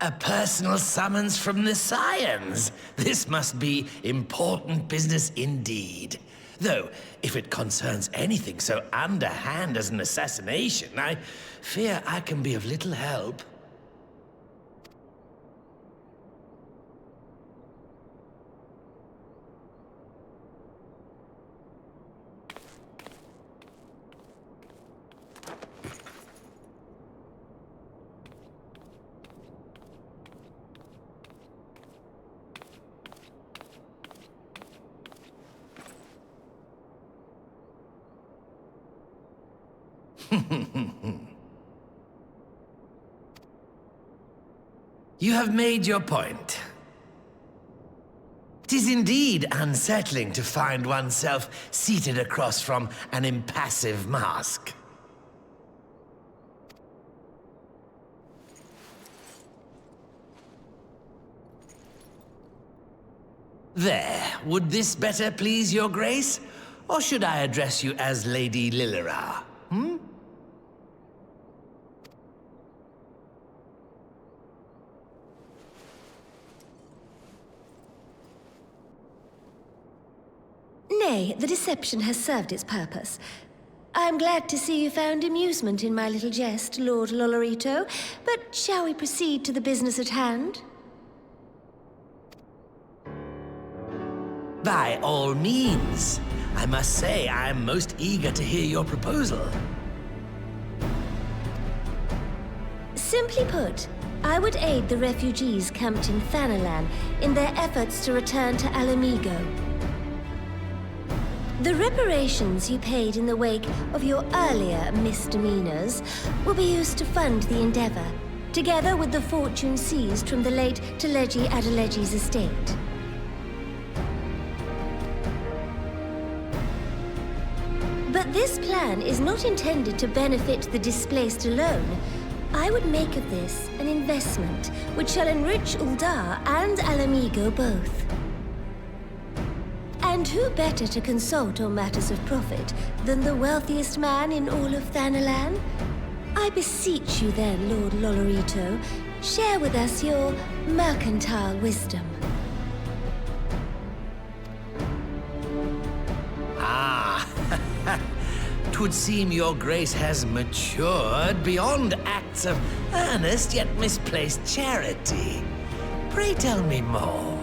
A personal summons from the Scions. This must be important business indeed. Though, if it concerns anything so underhand as an assassination, I fear I can be of little help. You have made your point. 'Tis indeed unsettling to find oneself seated across from an impassive mask. There, would this better please your grace? Or should I address you as Lady Lilira? Nay, the deception has served its purpose. I am glad to see you found amusement in my little jest, Lord Lolorito, but shall we proceed to the business at hand? By all means. I must say I am most eager to hear your proposal. Simply put, I would aid the refugees camped in Thanalan in their efforts to return to Alamigo. The reparations you paid in the wake of your earlier misdemeanors will be used to fund the endeavor, together with the fortune seized from the late Teleji Adeleji's estate. But this plan is not intended to benefit the displaced alone. I would make of this an investment which shall enrich Uldar and Alamigo both. And who better to consult on matters of profit than the wealthiest man in all of Thanalan? I beseech you then, Lord Lolorito, share with us your mercantile wisdom. Ah, 'twould seem your grace has matured beyond acts of earnest yet misplaced charity. Pray tell me more.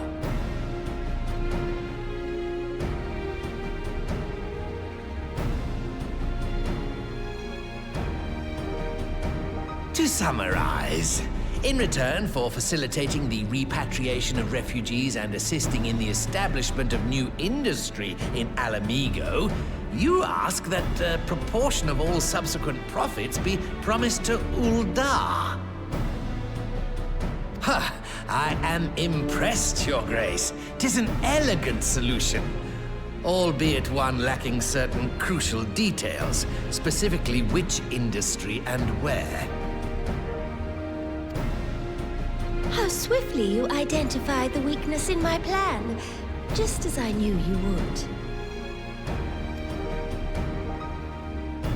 To summarize, in return for facilitating the repatriation of refugees and assisting in the establishment of new industry in Alamigo, you ask that a proportion of all subsequent profits be promised to Uldar. Ha! I am impressed, Your Grace. 'Tis an elegant solution, albeit one lacking certain crucial details, specifically which industry and where. How swiftly you identified the weakness in my plan, just as I knew you would.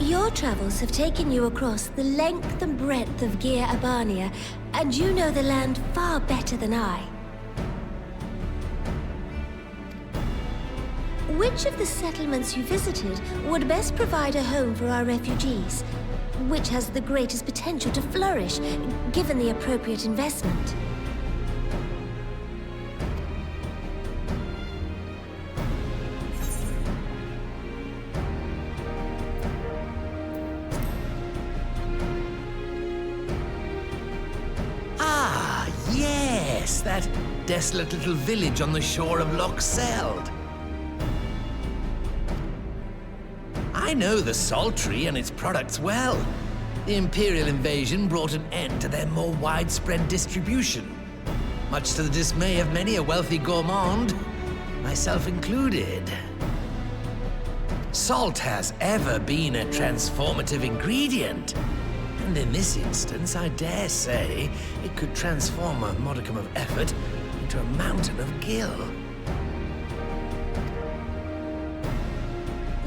Your travels have taken you across the length and breadth of Gir Abania, and you know the land far better than I. Which of the settlements you visited would best provide a home for our refugees? Which has the greatest potential to flourish, given the appropriate investment? Yes, that desolate little village on the shore of Loch Seld. I know the Saltry and its products well. The Imperial invasion brought an end to their more widespread distribution, much to the dismay of many a wealthy gourmand, myself included. Salt has ever been a transformative ingredient. And in this instance, I dare say, it could transform a modicum of effort into a mountain of gil.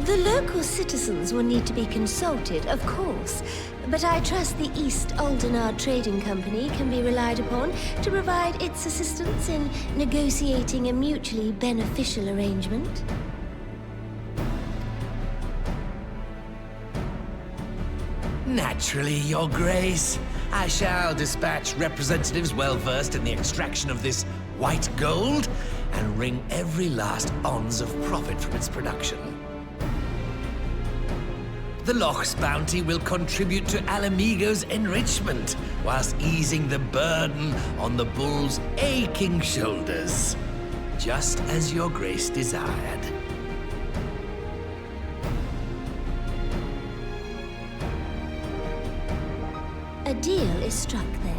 The local citizens will need to be consulted, of course, but I trust the East Aldenard Trading Company can be relied upon to provide its assistance in negotiating a mutually beneficial arrangement. Naturally, Your Grace. I shall dispatch representatives well-versed in the extraction of this white gold and wring every last ons of profit from its production. The Loch's bounty will contribute to Alamigo's enrichment, whilst easing the burden on the bull's aching shoulders, just as Your Grace desired. A deal is struck, then.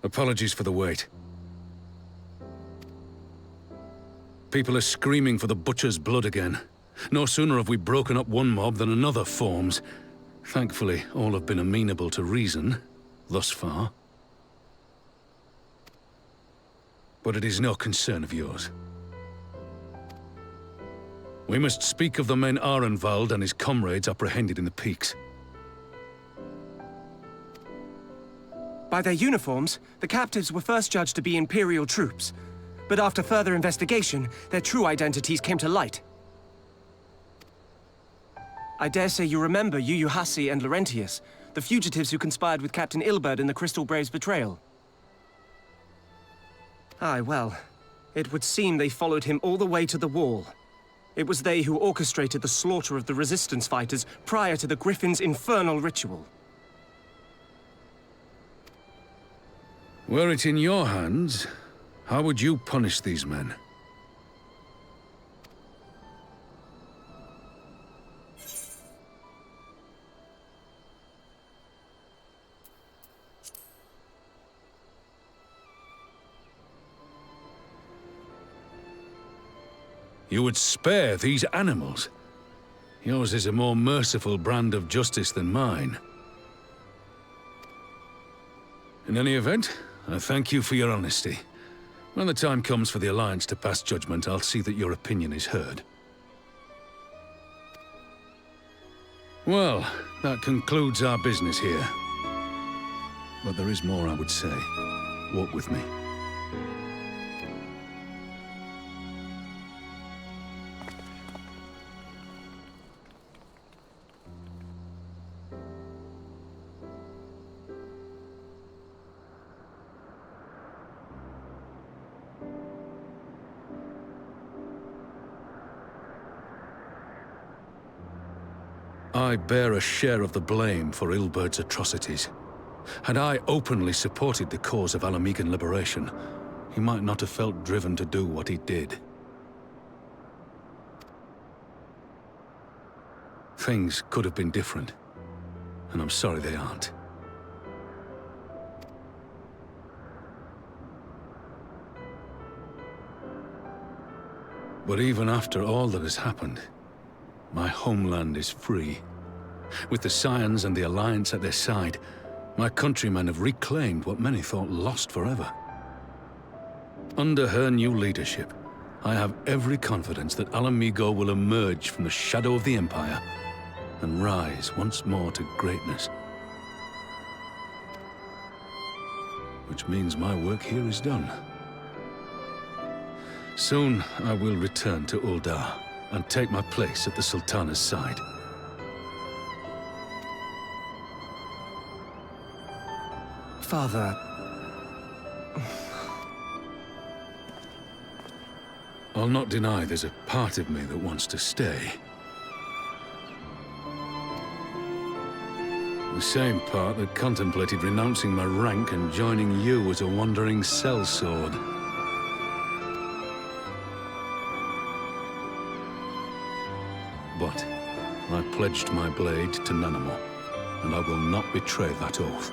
Apologies for the wait. People are screaming for the butcher's blood again. No sooner have we broken up one mob than another forms. Thankfully, all have been amenable to reason, thus far. But it is no concern of yours. We must speak of the men Arenvald and his comrades apprehended in the peaks. By their uniforms, the captives were first judged to be Imperial troops. But after further investigation, their true identities came to light. I dare say you remember Yuyuhasi and Laurentius, the fugitives who conspired with Captain Ilberd in the Crystal Brave's betrayal. Aye, well, it would seem they followed him all the way to the wall. It was they who orchestrated the slaughter of the Resistance fighters prior to the Griffin's infernal ritual. Were it in your hands, how would you punish these men? You would spare these animals? Yours is a more merciful brand of justice than mine. In any event, I thank you for your honesty. When the time comes for the Alliance to pass judgment, I'll see that your opinion is heard. Well, that concludes our business here. But there is more I would say. Walk with me. I bear a share of the blame for Ilberd's atrocities. Had I openly supported the cause of Alamegan liberation, he might not have felt driven to do what he did. Things could have been different, and I'm sorry they aren't. But even after all that has happened, my homeland is free. With the Scions and the Alliance at their side, my countrymen have reclaimed what many thought lost forever. Under her new leadership, I have every confidence that Alamigo will emerge from the shadow of the Empire and rise once more to greatness. Which means my work here is done. Soon I will return to Uldar and take my place at the Sultana's side. Father... I'll not deny there's a part of me that wants to stay. The same part that contemplated renouncing my rank and joining you as a wandering sellsword. But I pledged my blade to Nanamo, and I will not betray that oath.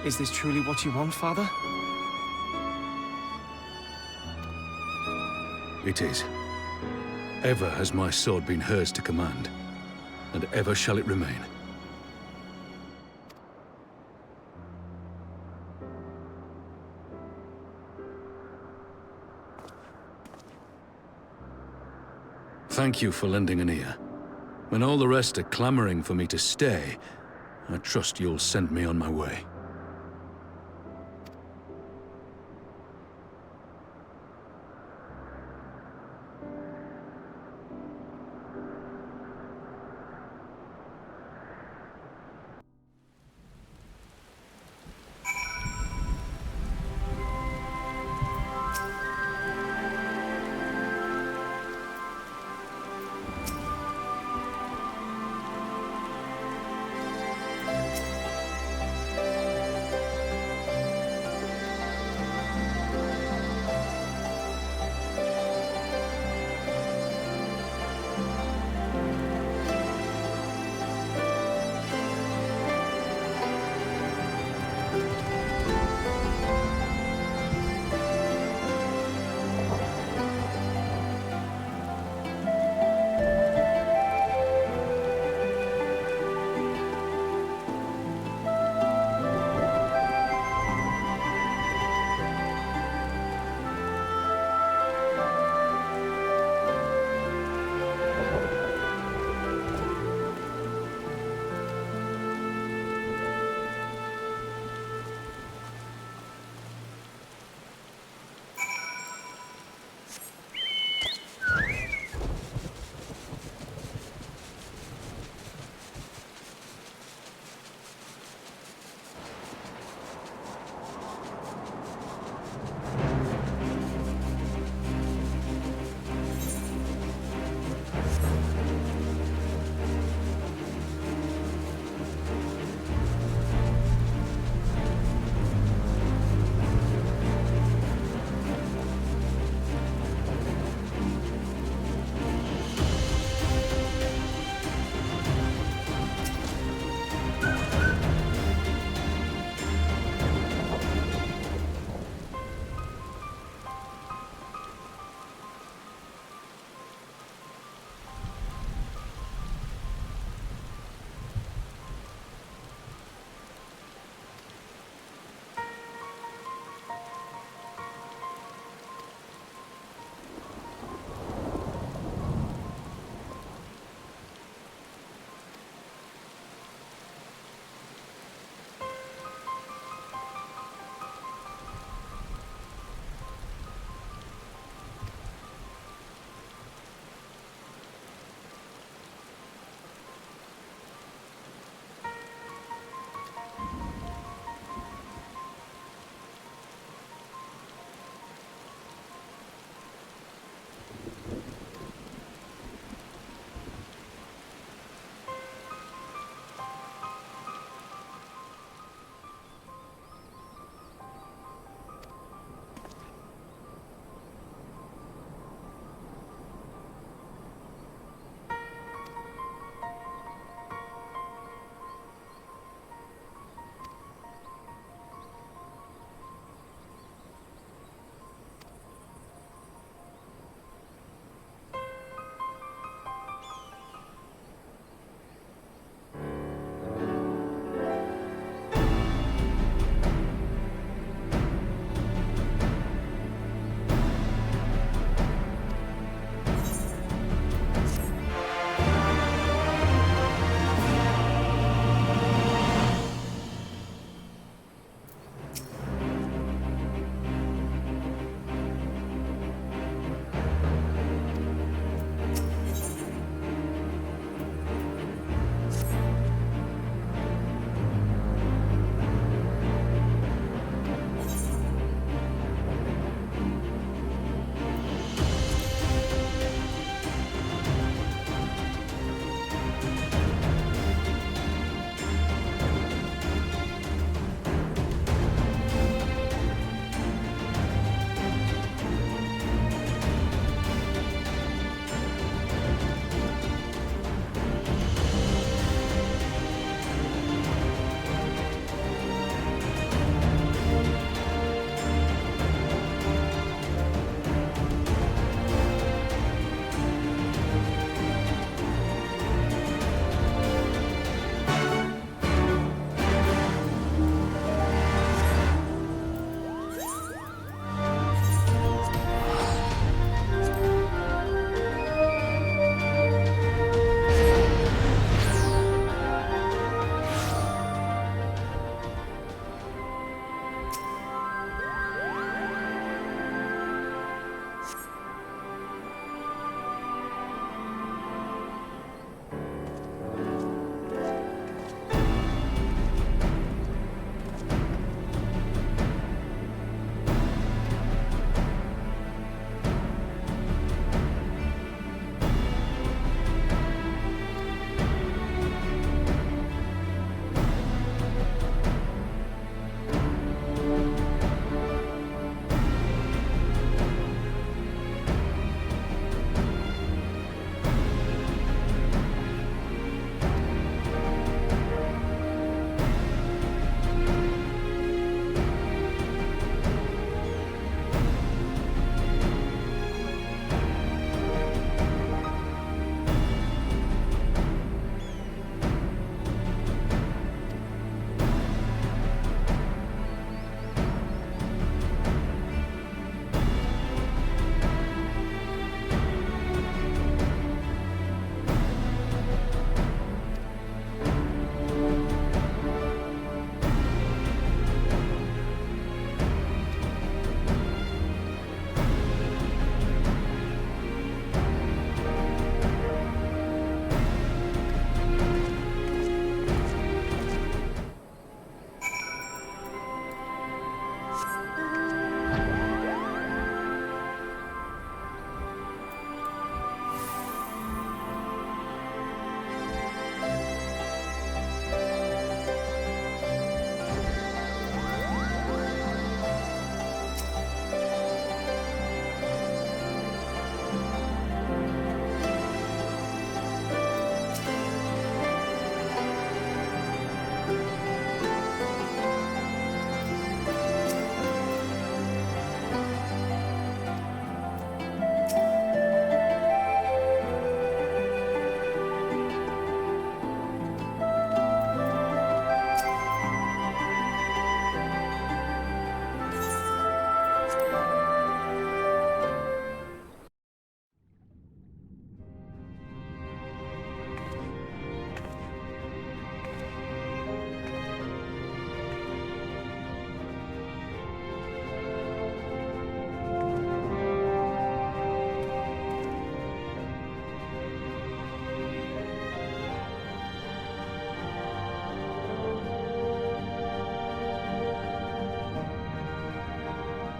Is this truly what you want, Father? It is. Ever has my sword been hers to command, and ever shall it remain. Thank you for lending an ear. When all the rest are clamoring for me to stay, I trust you'll send me on my way.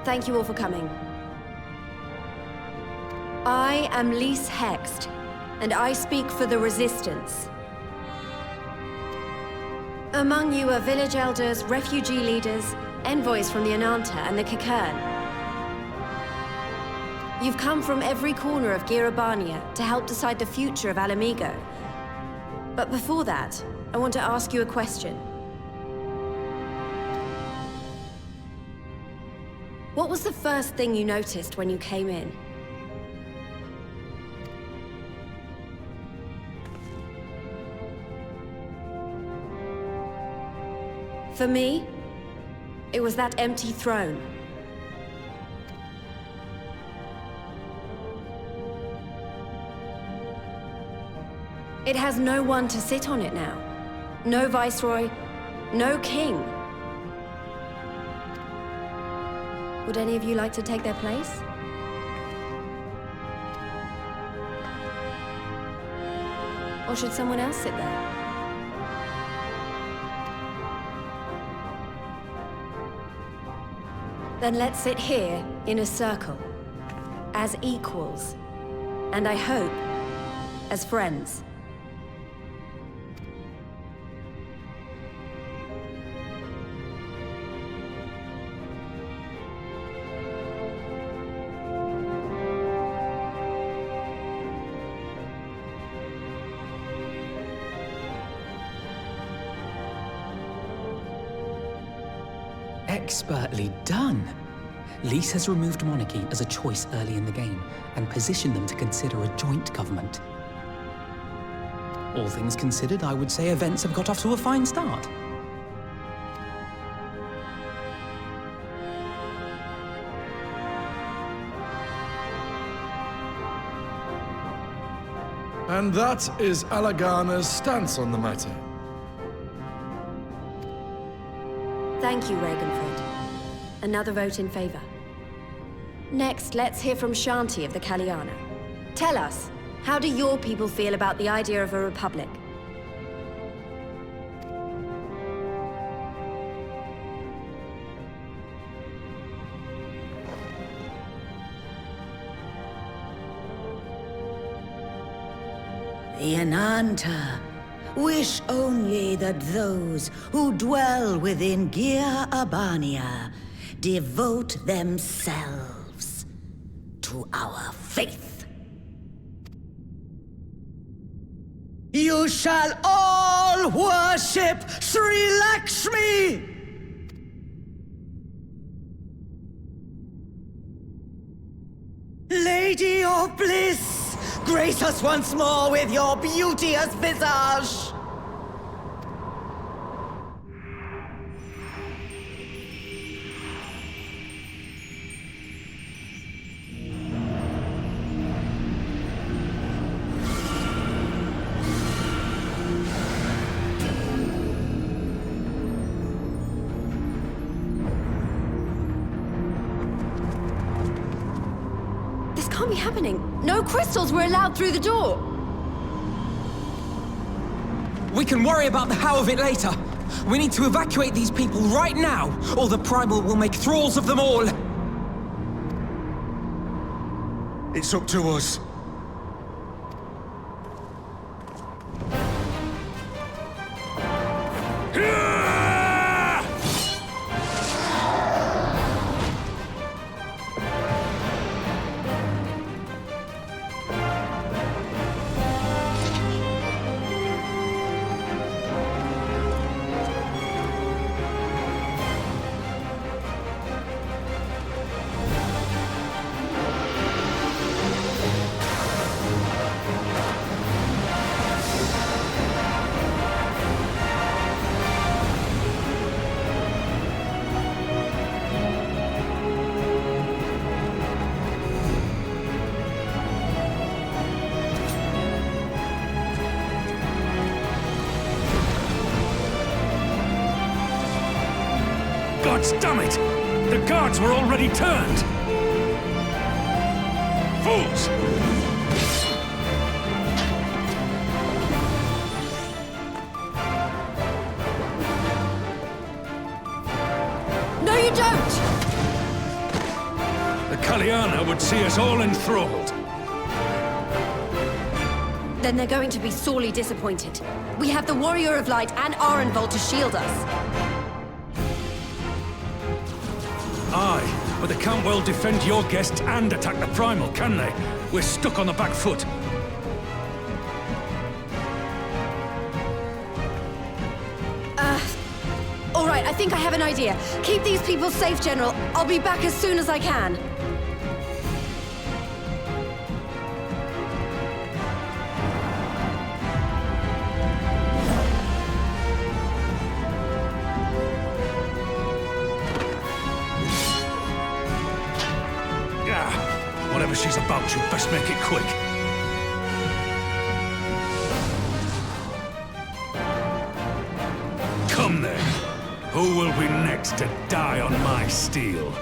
Thank you all for coming. I am Lise Hext, and I speak for the Resistance. Among you are village elders, refugee leaders, envoys from the Ananta and the Kikern. You've come from every corner of Girabania to help decide the future of Alamigo. But before that, I want to ask you a question. What was the first thing you noticed when you came in? For me, it was that empty throne. It has no one to sit on it now. No viceroy, no king. Would any of you like to take their place? Or should someone else sit there? Then let's sit here in a circle, as equals, and I hope, as friends. Expertly done. Lise has removed monarchy as a choice early in the game, and positioned them to consider a joint government. All things considered, I would say events have got off to a fine start. And that is Alagana's stance on the matter. Thank you, Ragenford. Another vote in favor. Next, let's hear from Shanti of the Kaliana. Tell us, how do your people feel about the idea of a republic? The Ananta wish only that those who dwell within Girabania devote themselves to our faith. You shall all worship Sri Lakshmi! Lady of Bliss! Grace us once more with your beauteous visage! This can't be happening. No crystals were allowed through the door. We can worry about the how of it later. We need to evacuate these people right now, or the Primal will make thralls of them all. It's up to us. Gods damn it! The guards were already turned! Fools! No, you don't! the Kaliana would see us all enthralled. Then they're going to be sorely disappointed. We have the Warrior of Light and Arenvold to shield us. Aye, but they can't well defend your guests and attack the Primal, can they? We're stuck on the back foot. All right, I think I have an idea. Keep these people safe, General. I'll be back as soon as I can. Whatever she's about, she'd best make it quick. Come then. Who will be next to die on my steel?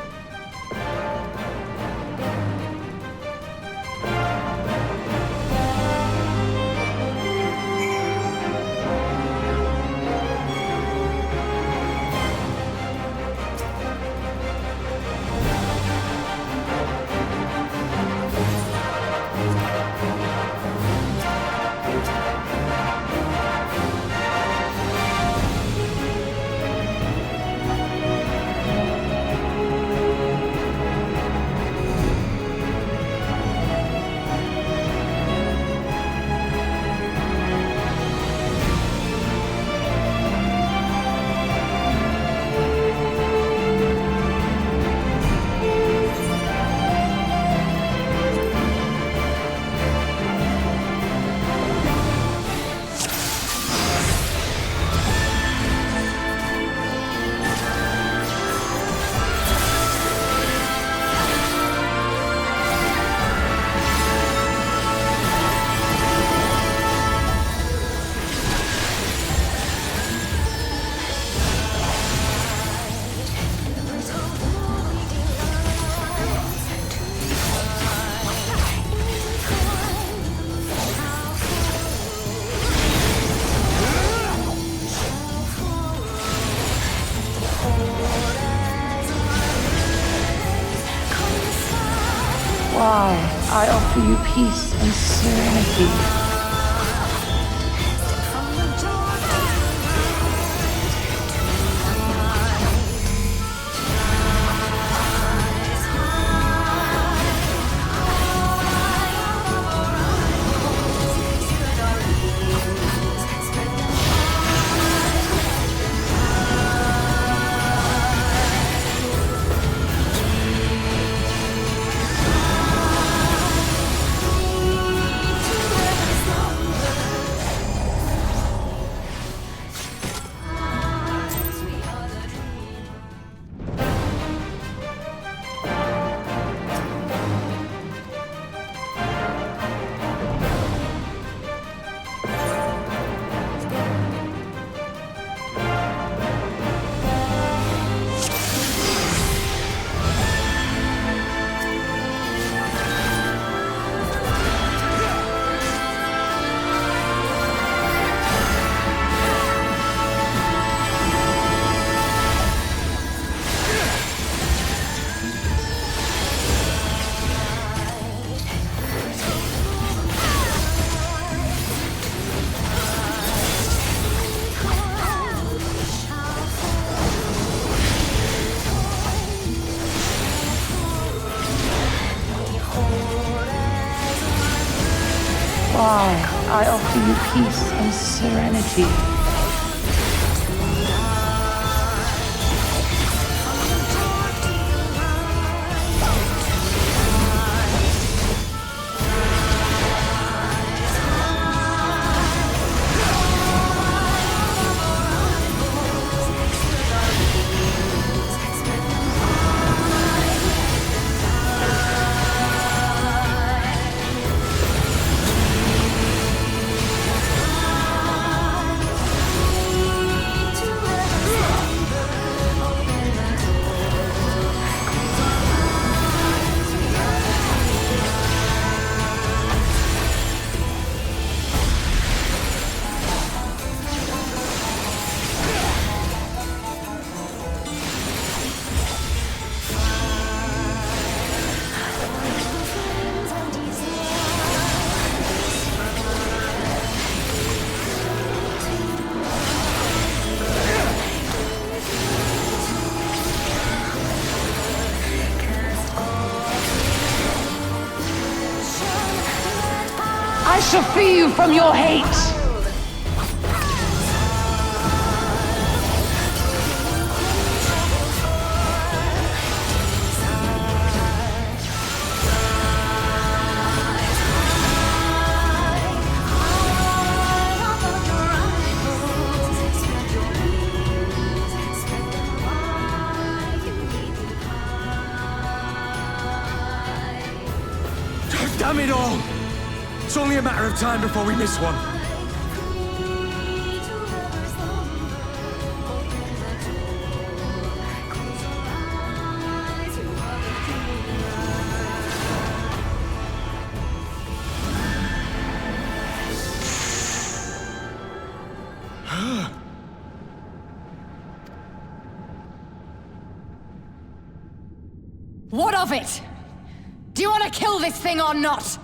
Why, I offer you peace and serenity. Why, I offer you peace and serenity. shall free you from your hate! Damn it all! It's only a matter of time before we miss one. What of it? Do you want to kill this thing or not?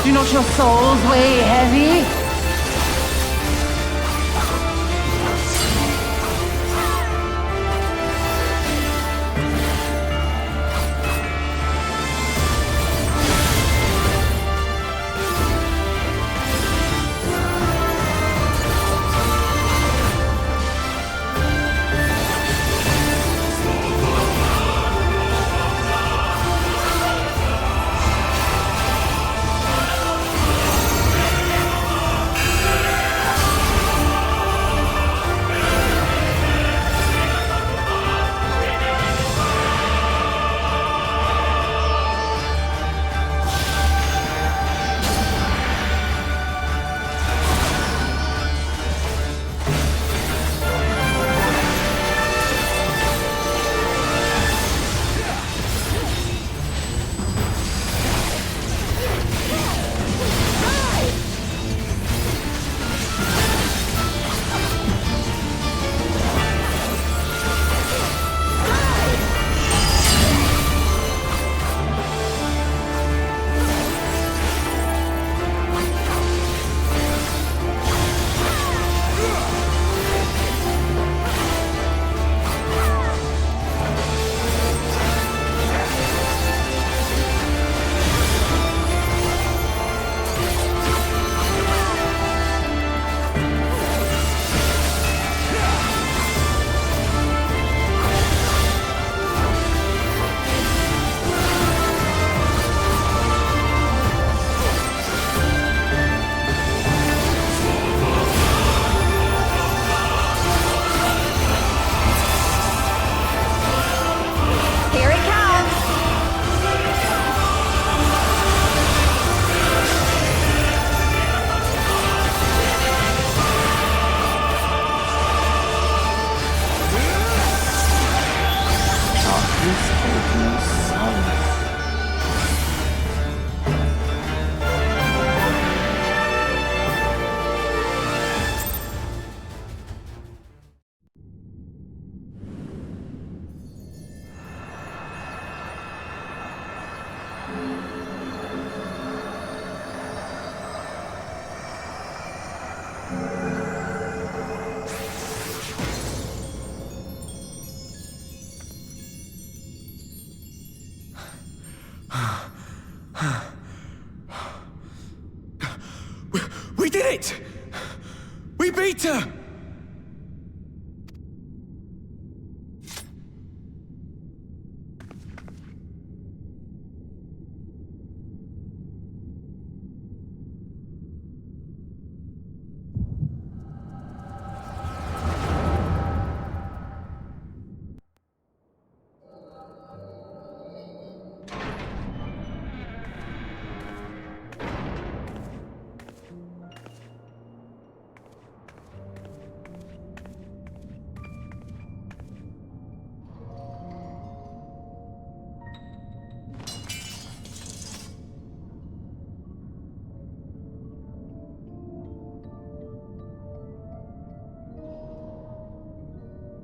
Do not your souls weigh heavy? it! We beat her!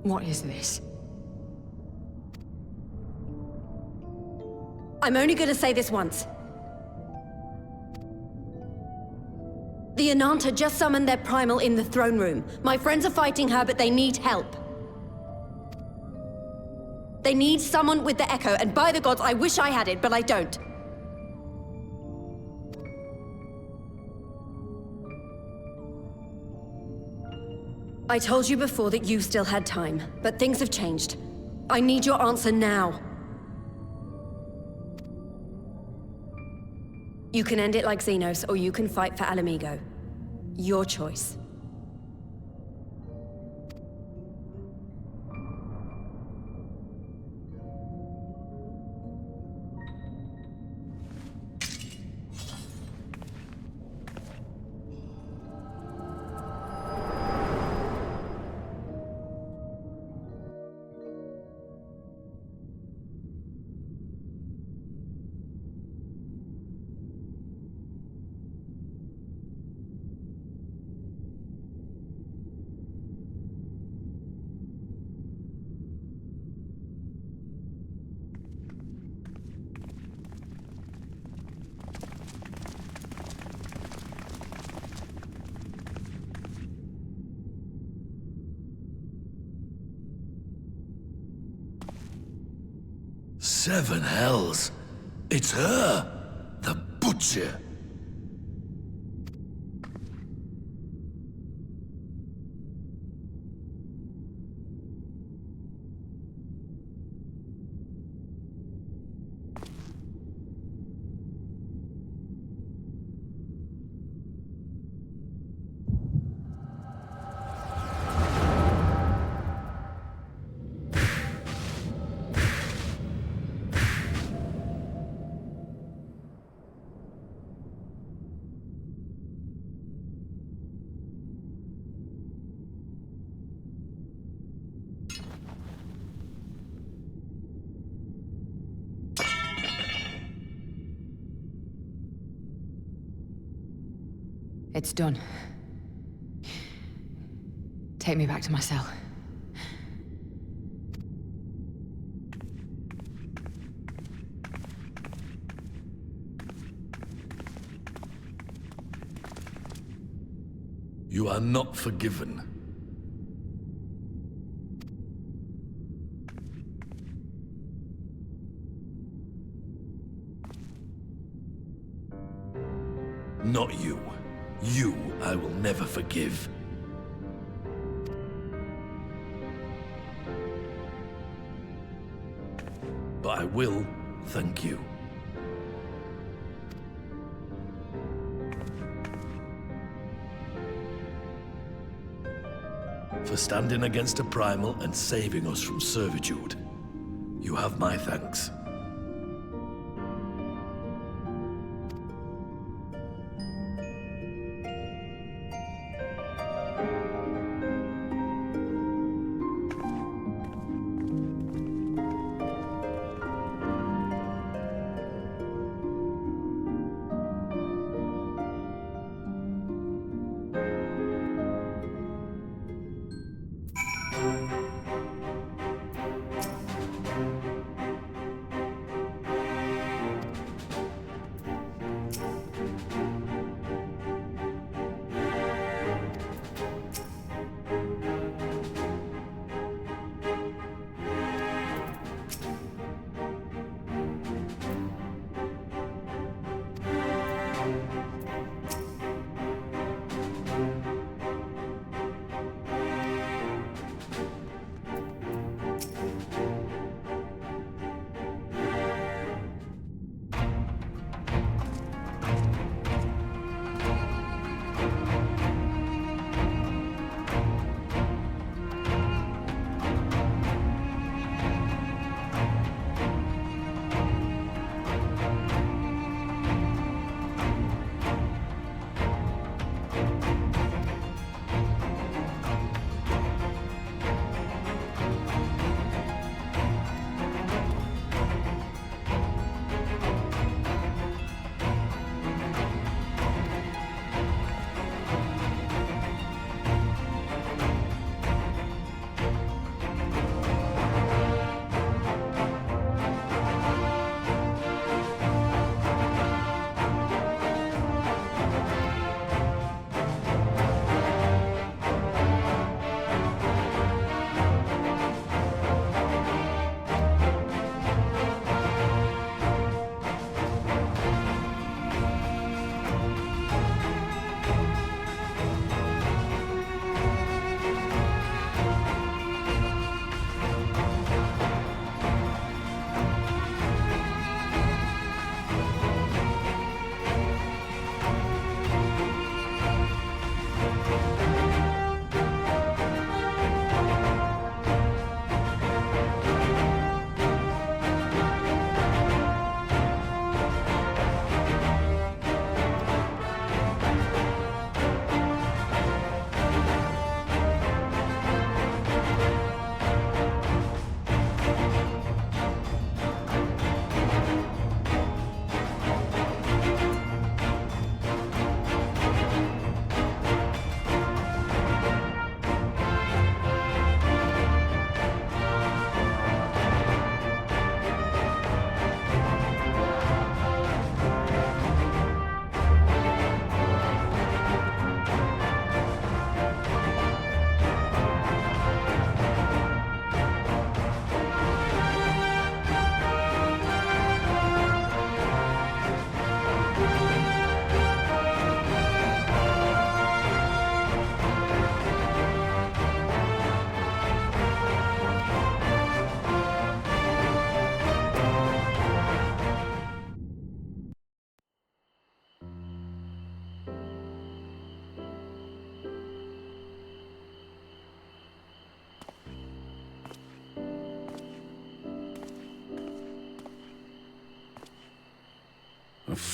What is this? I'm only gonna say this once. The Ananta just summoned their primal in the throne room. My friends are fighting her, but they need help. They need someone with the Echo, and by the gods, I wish I had it, but I don't. I told you before that you still had time, but things have changed. I need your answer now. You can end it like Xenos, or you can fight for Alamigo. Your choice. Seven hells! It's her! The Butcher! It's done. Take me back to my cell. You are not forgiven. Not you. You I will never forgive. But I will thank you. For standing against a primal and saving us from servitude. You have my thanks.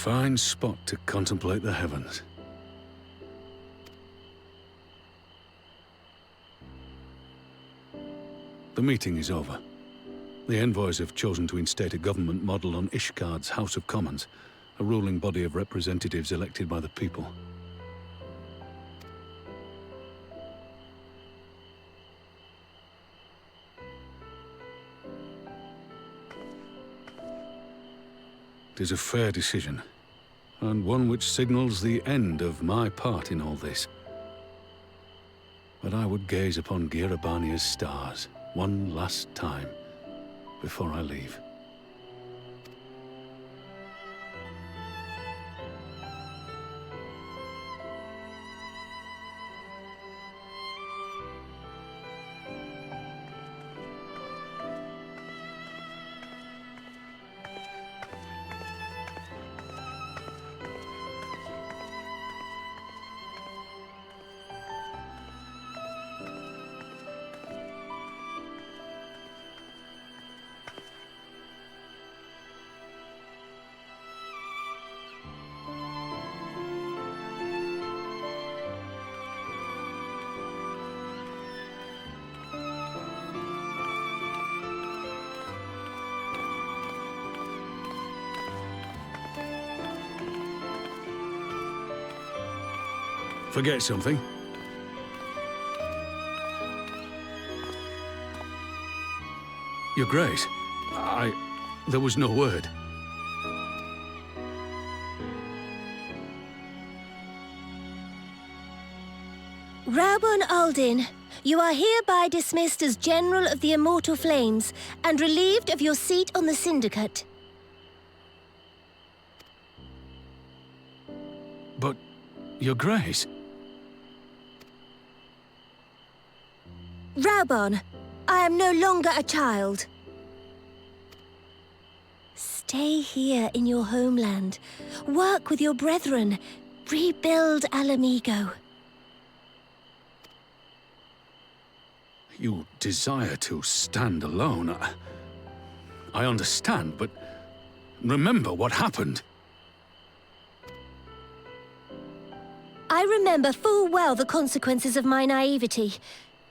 fine spot to contemplate the heavens. The meeting is over. The envoys have chosen to instate a government model on Ishgard's House of Commons, a ruling body of representatives elected by the people. It is a fair decision, and one which signals the end of my part in all this. But I would gaze upon Girabania's stars one last time before I leave. Forget something? Your Grace, there was no word. Raubon Aldin, you are hereby dismissed as General of the Immortal Flames and relieved of your seat on the Syndicate. But, Your Grace... Raubon, I am no longer a child. Stay here in your homeland. Work with your brethren. Rebuild Alamigo. You desire to stand alone. I understand, but remember what happened. I remember full well the consequences of my naivety,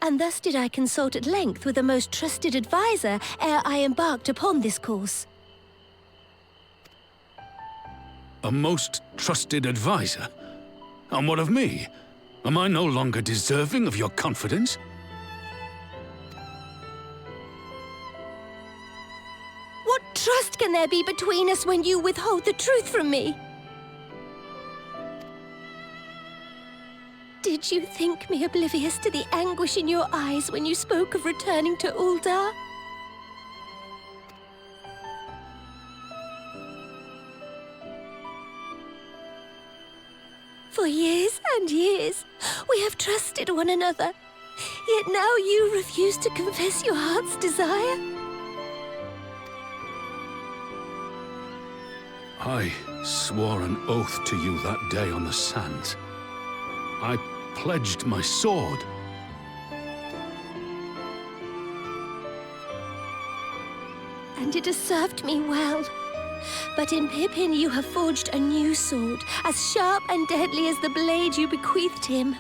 and thus did I consult at length with a most trusted advisor ere I embarked upon this course. A most trusted advisor? And what of me? Am I no longer deserving of your confidence? What trust can there be between us when you withhold the truth from me? Did you think me oblivious to the anguish in your eyes when you spoke of returning to Uldar? For years and years, we have trusted one another. Yet now you refuse to confess your heart's desire. I swore an oath to you that day on the sands. I pledged my sword. And it has served me well. But in Pippin you have forged a new sword, as sharp and deadly as the blade you bequeathed him.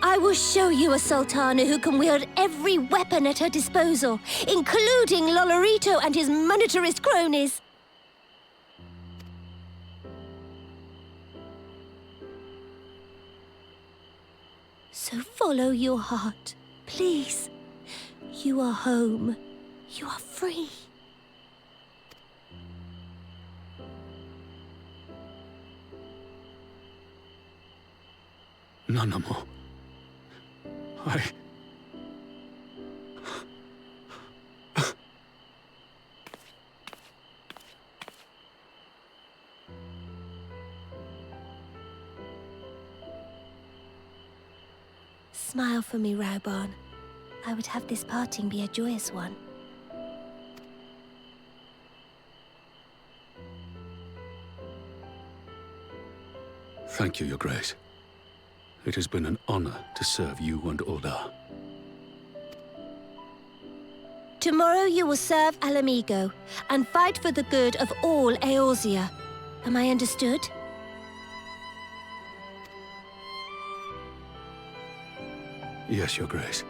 I will show you a Sultana who can wield every weapon at her disposal, including Lolorito and his monetarist cronies. So follow your heart, please. You are home. You are free. Nanamo. Smile for me, Raubon. I would have this parting be a joyous one. Thank you, Your Grace. It has been an honor to serve you and Uldar. Tomorrow you will serve Alamigo and fight for the good of all Eorzea. Am I understood? Yes, Your Grace.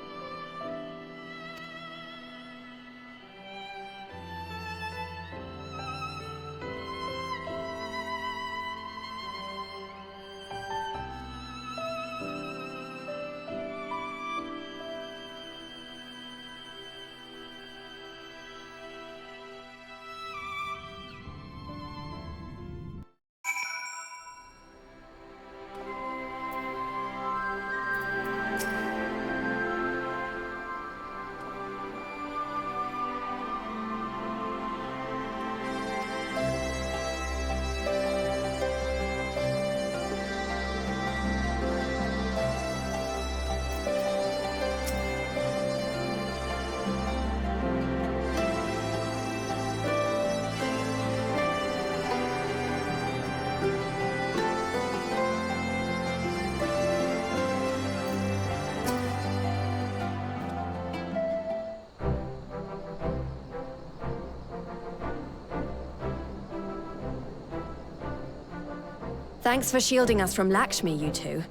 Thanks for shielding us from Lakshmi, you two.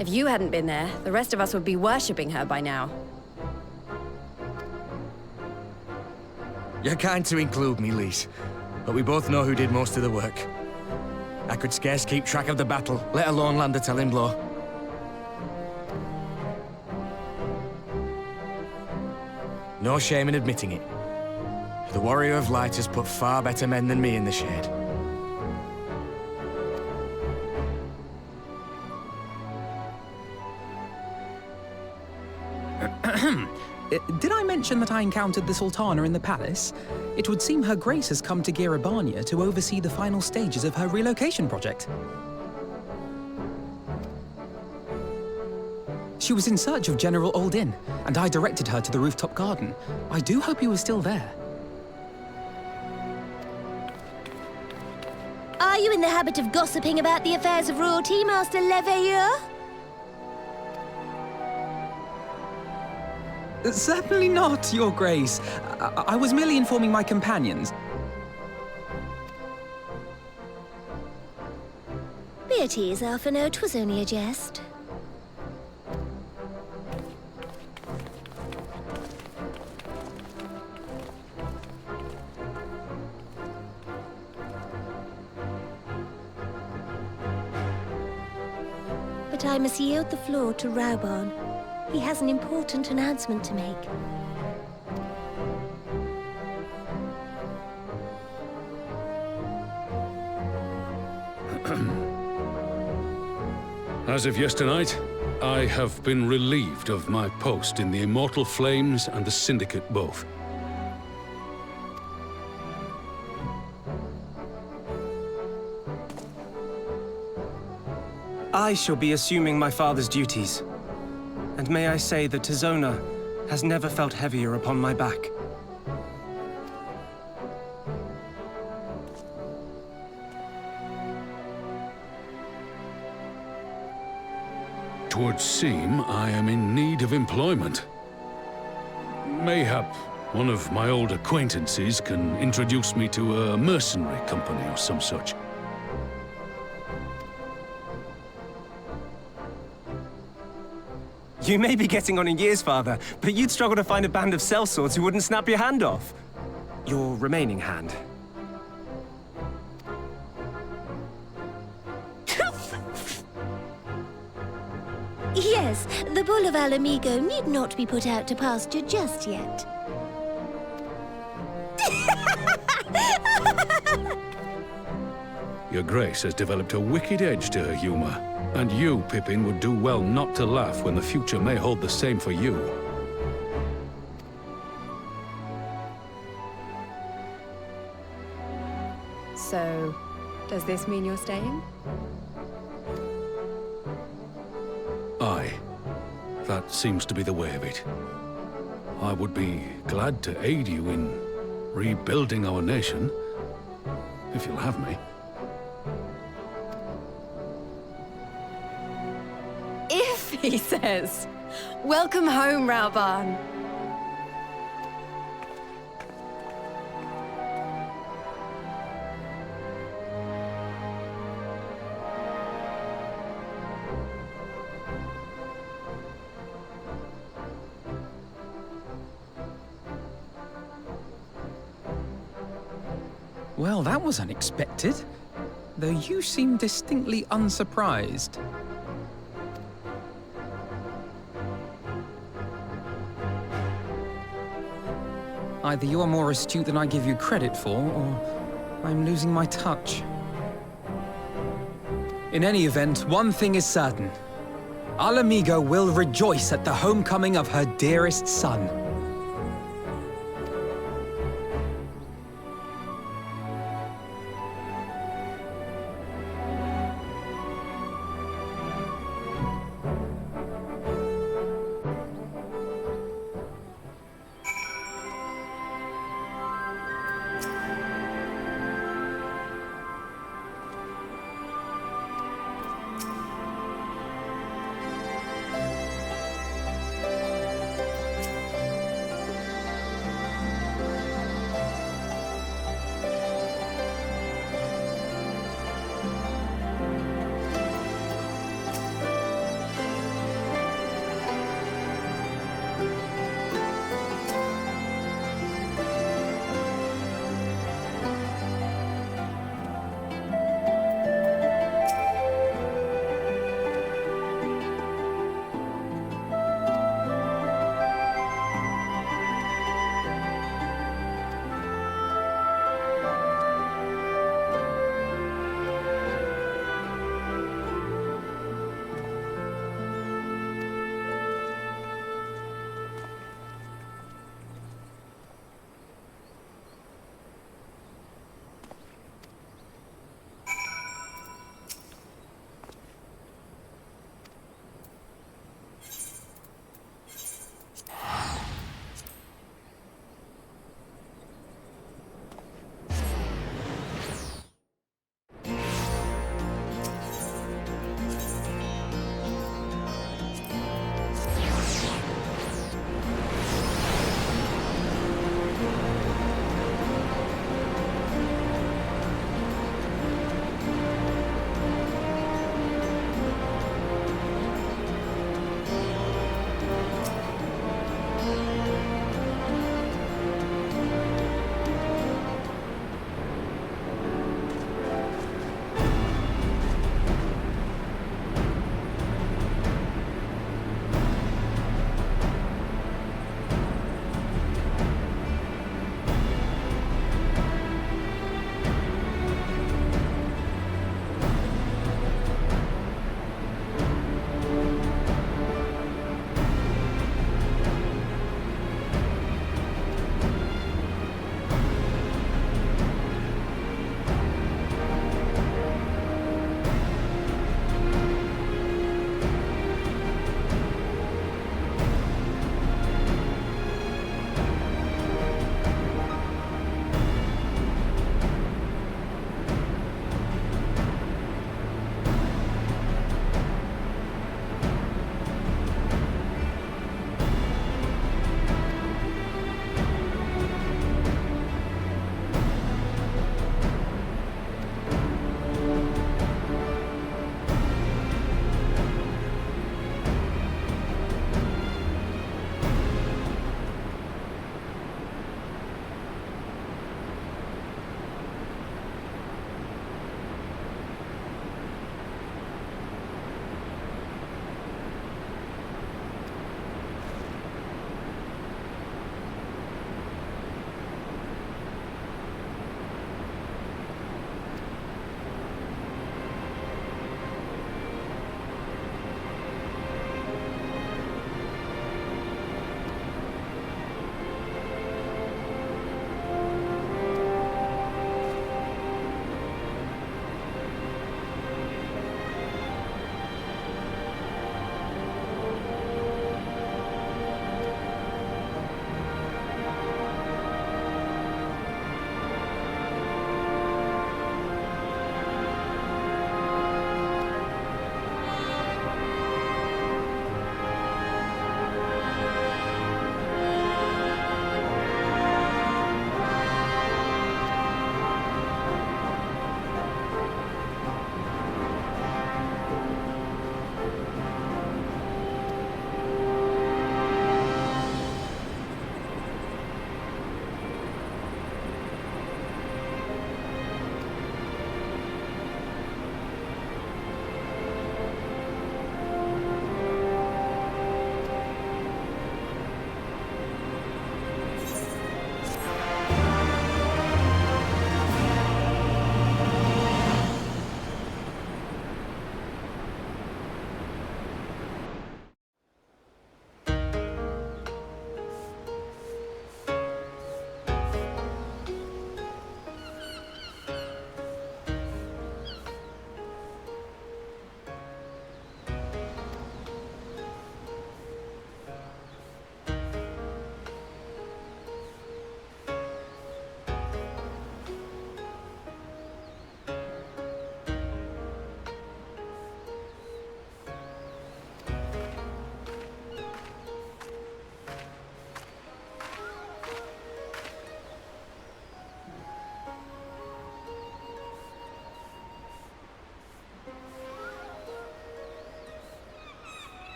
If you hadn't been there, the rest of us would be worshipping her by now. You're kind to include me, Lise, but we both know who did most of the work. I could scarce keep track of the battle, let alone land a telling blow. No shame in admitting it. The Warrior of Light has put far better men than me in the shade. Did I mention that I encountered the Sultana in the palace? It would seem Her Grace has come to Girabania to oversee the final stages of her relocation project. She was in search of General Oldin, and I directed her to the rooftop garden. I do hope he was still there. Are you in the habit of gossiping about the affairs of royalty, Master Leveilleur? Certainly not, Your Grace. I was merely informing my companions. Be at ease, Alphino. 'Twas only a jest. But I must yield the floor to Raoban. He has an important announcement to make. As of yesternight, I have been relieved of my post in the Immortal Flames and the Syndicate both. I shall be assuming my father's duties. And may I say that Tizona has never felt heavier upon my back. Twould seem I am in need of employment. Mayhap one of my old acquaintances can introduce me to a mercenary company or some such. You may be getting on in years, Father, but you'd struggle to find a band of sellswords who wouldn't snap your hand off. Your remaining hand. Yes, the Bull of Alamigo need not be put out to pasture just yet. Your Grace has developed a wicked edge to her humor. And you, Pippin, would do well not to laugh when the future may hold the same for you. So, does this mean you're staying? Aye. That seems to be the way of it. I would be glad to aid you in rebuilding our nation, if you'll have me. If, he says. Welcome home, Raoban. Well, that was unexpected. Though you seem distinctly unsurprised. Either you are more astute than I give you credit for, or I'm losing my touch. In any event, one thing is certain. Ala Mhigo will rejoice at the homecoming of her dearest son.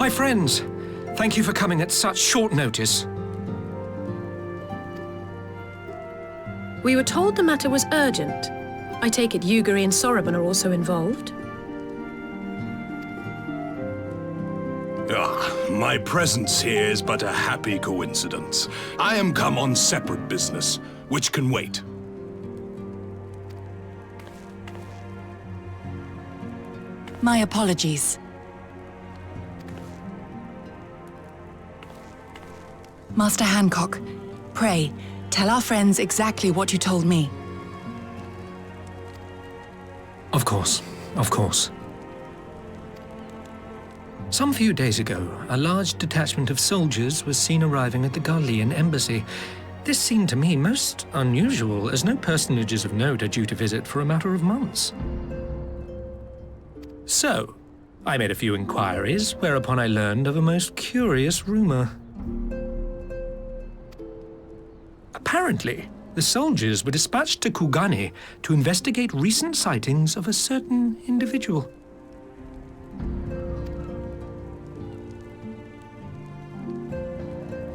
My friends, thank you for coming at such short notice. We were told the matter was urgent. I take it Yugiri and Soroban are also involved? My presence here is but a happy coincidence. I am come on separate business, which can wait. My apologies. Master Hancock, pray, tell our friends exactly what you told me. Of course, of course. Some few days ago, a large detachment of soldiers was seen arriving at the Garlean embassy. This seemed to me most unusual, as no personages of note are due to visit for a matter of months. So, I made a few inquiries, whereupon I learned of a most curious rumor. Apparently, the soldiers were dispatched to Kugani to investigate recent sightings of a certain individual.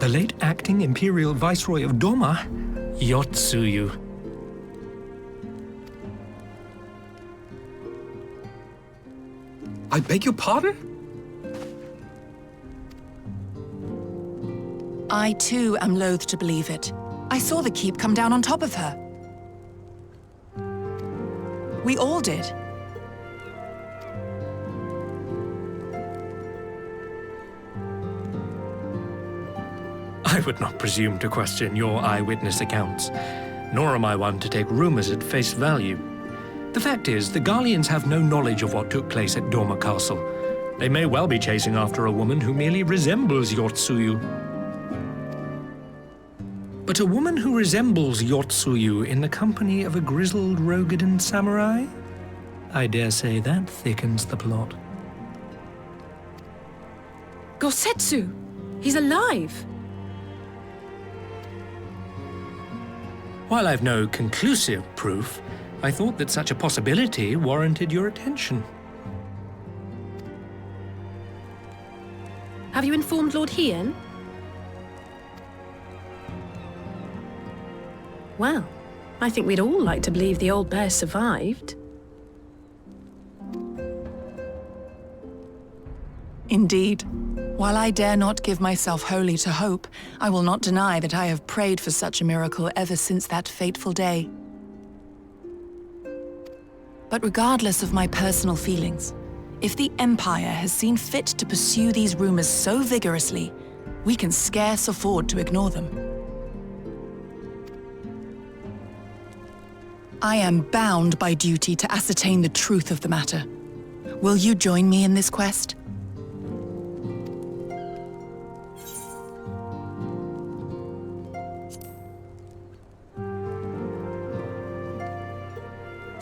The late acting Imperial Viceroy of Doma, Yotsuyu. I beg your pardon? I too am loath to believe it. I saw the keep come down on top of her. We all did. I would not presume to question your eyewitness accounts, nor am I one to take rumors at face value. The fact is, the Garleans have no knowledge of what took place at Doma Castle. They may well be chasing after a woman who merely resembles Yotsuyu. But a woman who resembles Yotsuyu in the company of a grizzled Rogadan samurai? I dare say that thickens the plot. Gosetsu! He's alive! While I've no conclusive proof, I thought that such a possibility warranted your attention. Have you informed Lord Hien? Well, I think we'd all like to believe the old bear survived. Indeed. While I dare not give myself wholly to hope, I will not deny that I have prayed for such a miracle ever since that fateful day. But regardless of my personal feelings, if the Empire has seen fit to pursue these rumors so vigorously, we can scarce afford to ignore them. I am bound by duty to ascertain the truth of the matter. Will you join me in this quest?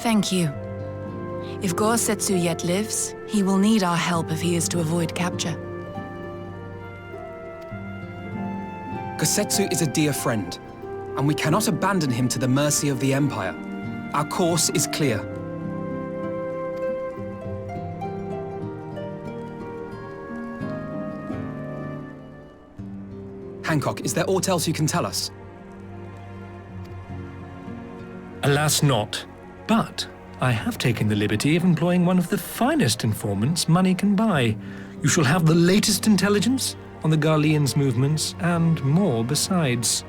Thank you. If Gosetsu yet lives, he will need our help if he is to avoid capture. Gosetsu is a dear friend, and we cannot abandon him to the mercy of the Empire. Our course is clear. Hancock, is there aught else you can tell us? Alas not. But I have taken the liberty of employing one of the finest informants money can buy. You shall have the latest intelligence on the Garleans' movements, and more besides.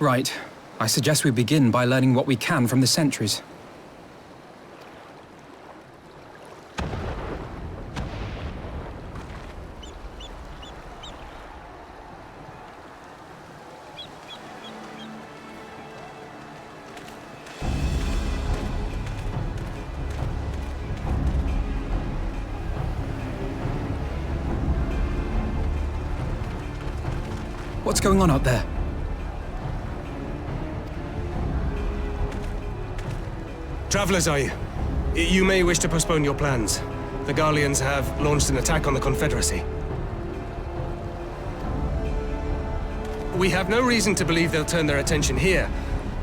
Right. I suggest we begin by learning what we can from the sentries. What's going on out there? Travelers, are you? You may wish to postpone your plans. The Garleans have launched an attack on the Confederacy. We have no reason to believe they'll turn their attention here,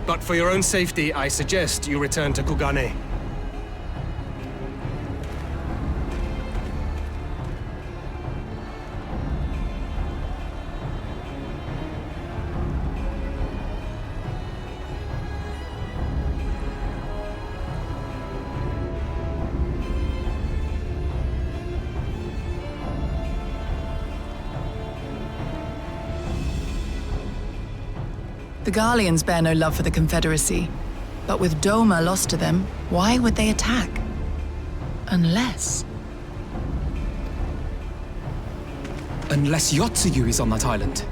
but for your own safety, I suggest you return to Kugane. The Garleans bear no love for the Confederacy, but with Doma lost to them, why would they attack? Unless Yotsuyu is on that island.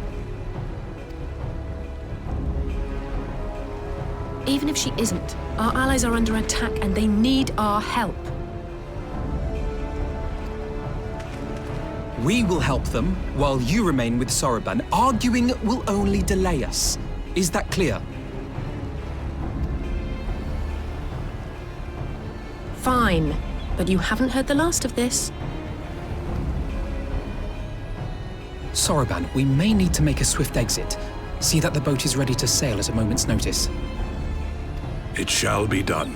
Even if she isn't, our allies are under attack and they need our help. We will help them, while you remain with Soroban. Arguing will only delay us. Is that clear? Fine, but you haven't heard the last of this. Soroban, we may need to make a swift exit. See that the boat is ready to sail at a moment's notice. It shall be done.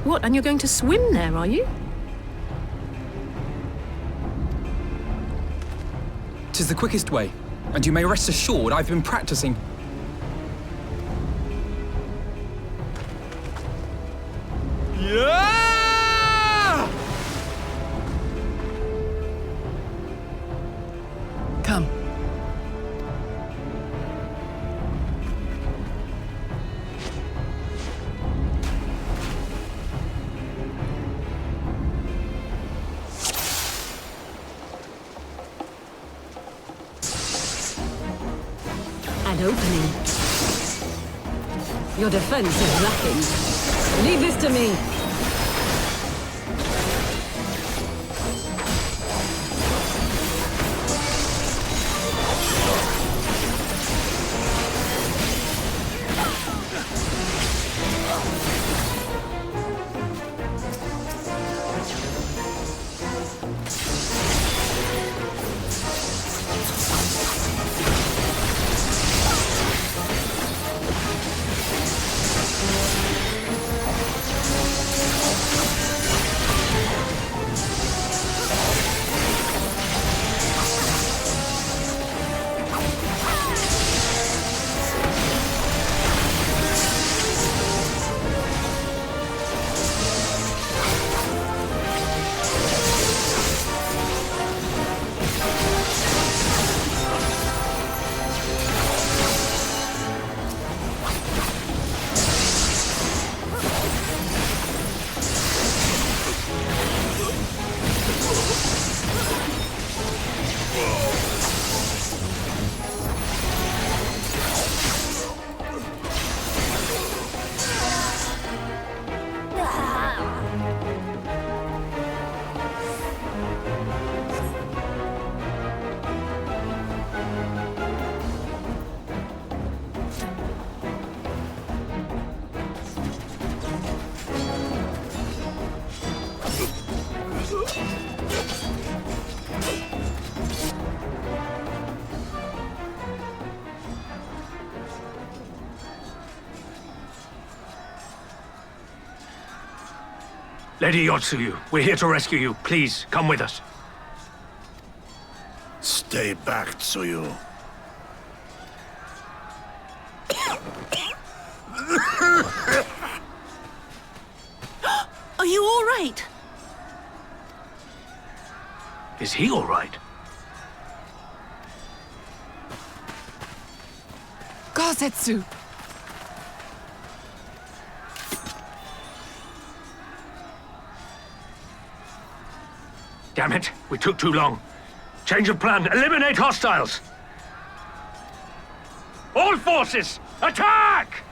What, and you're going to swim there, are you? 'Tis the quickest way, and you may rest assured I've been practicing. Yeah! come. An opening. Your defense is lacking. Leave this to me. Lady Yotsuyu, we're here to rescue you. Please, come with us. Stay back, Tsuyu. Are you all right? Is he all right? Gosetsu! Damn it, we took too long. Change of plan, eliminate hostiles! All forces, attack!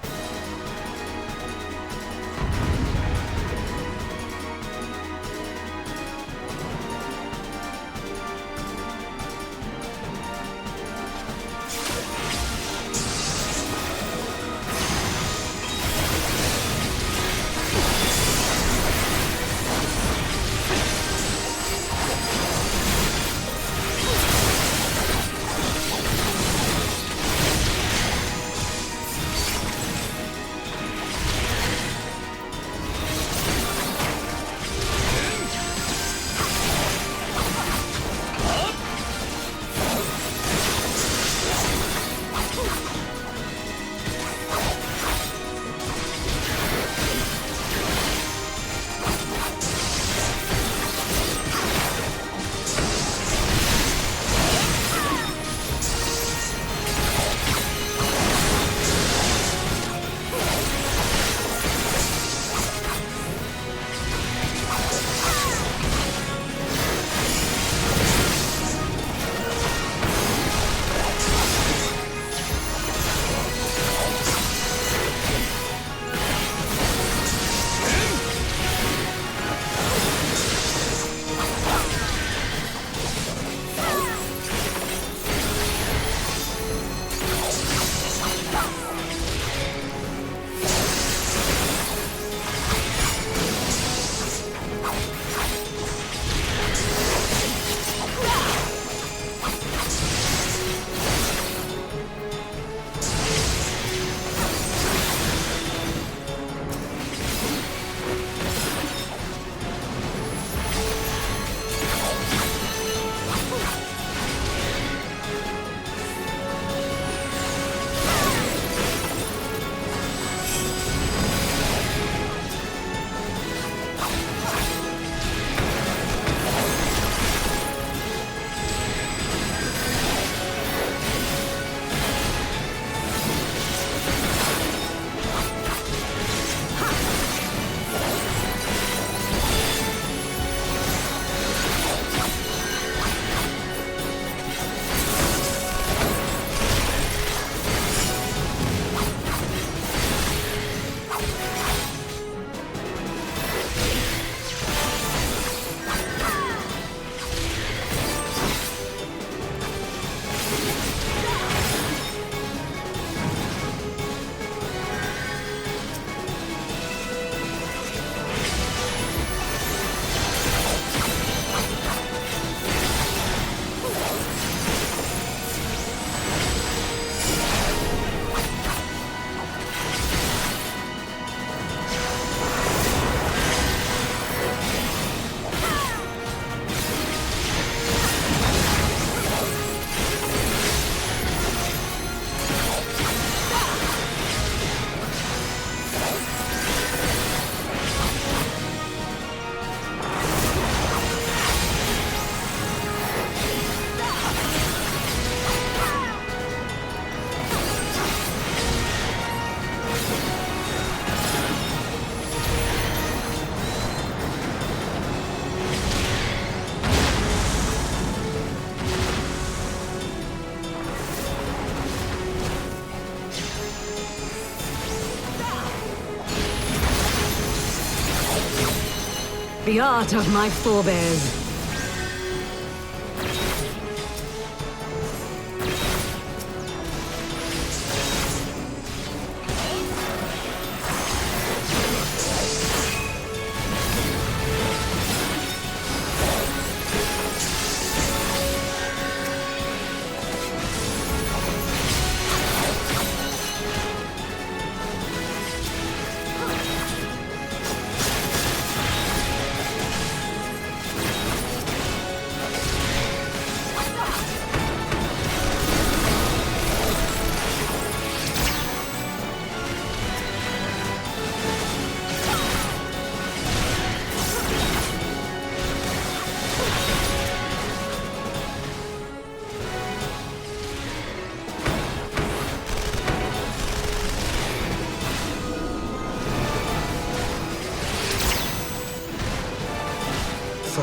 The art of my forebears.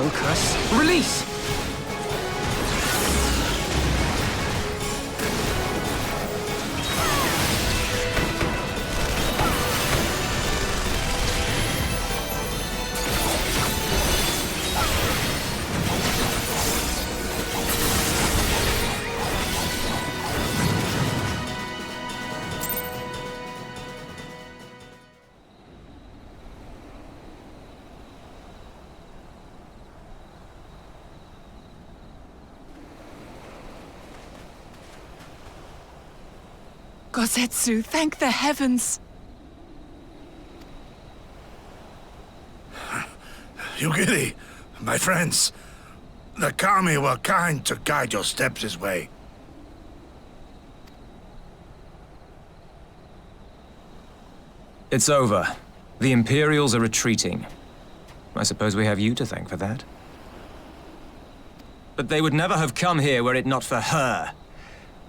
Focus. Release! Gosetsu, thank the heavens! Yugiri, my friends, the Kami were kind to guide your steps this way. It's over. The Imperials are retreating. I suppose we have you to thank for that. But they would never have come here were it not for her.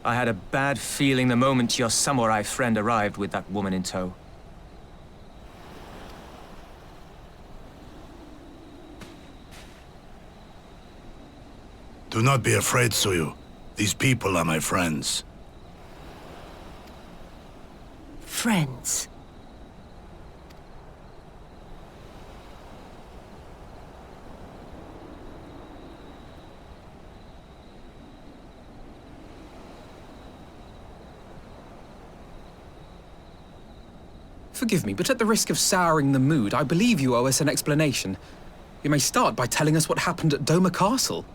I had a bad feeling the moment your samurai friend arrived with that woman in tow. Do not be afraid, Suyu. These people are my friends. Friends. Forgive me, but at the risk of souring the mood, I believe you owe us an explanation. You may start by telling us what happened at Doma Castle.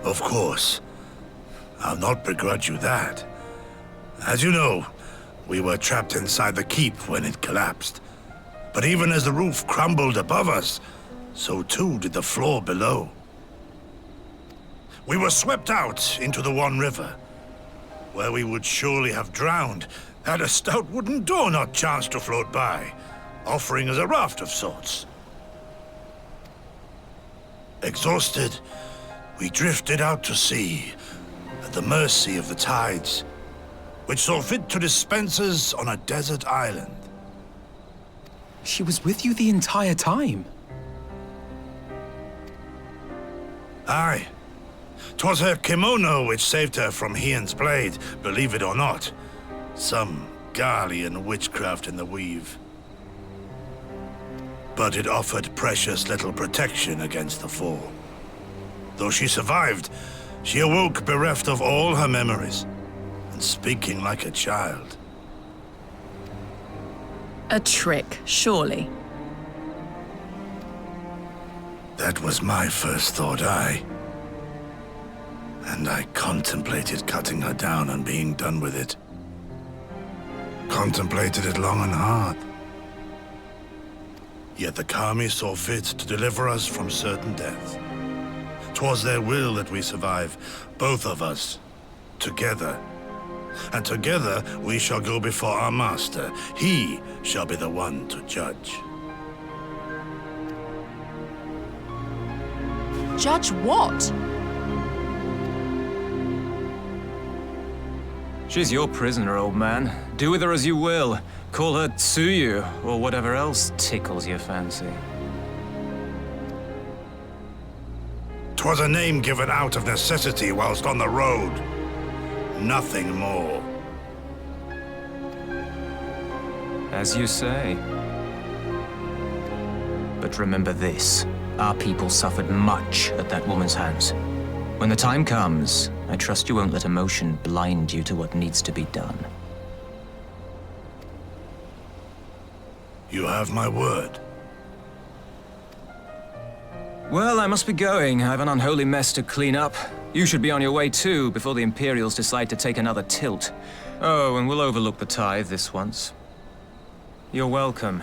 Of course. I'll not begrudge you that. As you know, we were trapped inside the keep when it collapsed. But even as the roof crumbled above us, so too did the floor below. We were swept out into the One River, where we would surely have drowned had a stout wooden door not chanced to float by, offering us a raft of sorts. Exhausted, we drifted out to sea, at the mercy of the tides, which saw fit to dispense us on a desert island. She was with you the entire time? Aye. 'Twas her kimono which saved her from Heian's blade, believe it or not. Some Garlean witchcraft in the weave. But it offered precious little protection against the fall. Though she survived, she awoke bereft of all her memories, and speaking like a child. A trick, surely. That was my first thought, aye. And I contemplated cutting her down and being done with it. Contemplated it long and hard. Yet the Kami saw fit to deliver us from certain death. 'Twas their will that we survive, both of us, together. And together we shall go before our master. He shall be the one to judge. Judge what? She's your prisoner, old man. Do with her as you will. Call her Tsuyu, or whatever else tickles your fancy. 'Twas a name given out of necessity whilst on the road. Nothing more. As you say. But remember this. Our people suffered much at that woman's hands. When the time comes, I trust you won't let emotion blind you to what needs to be done. You have my word. Well, I must be going. I have an unholy mess to clean up. You should be on your way too, before the Imperials decide to take another tilt. Oh, and we'll overlook the tithe this once. You're welcome.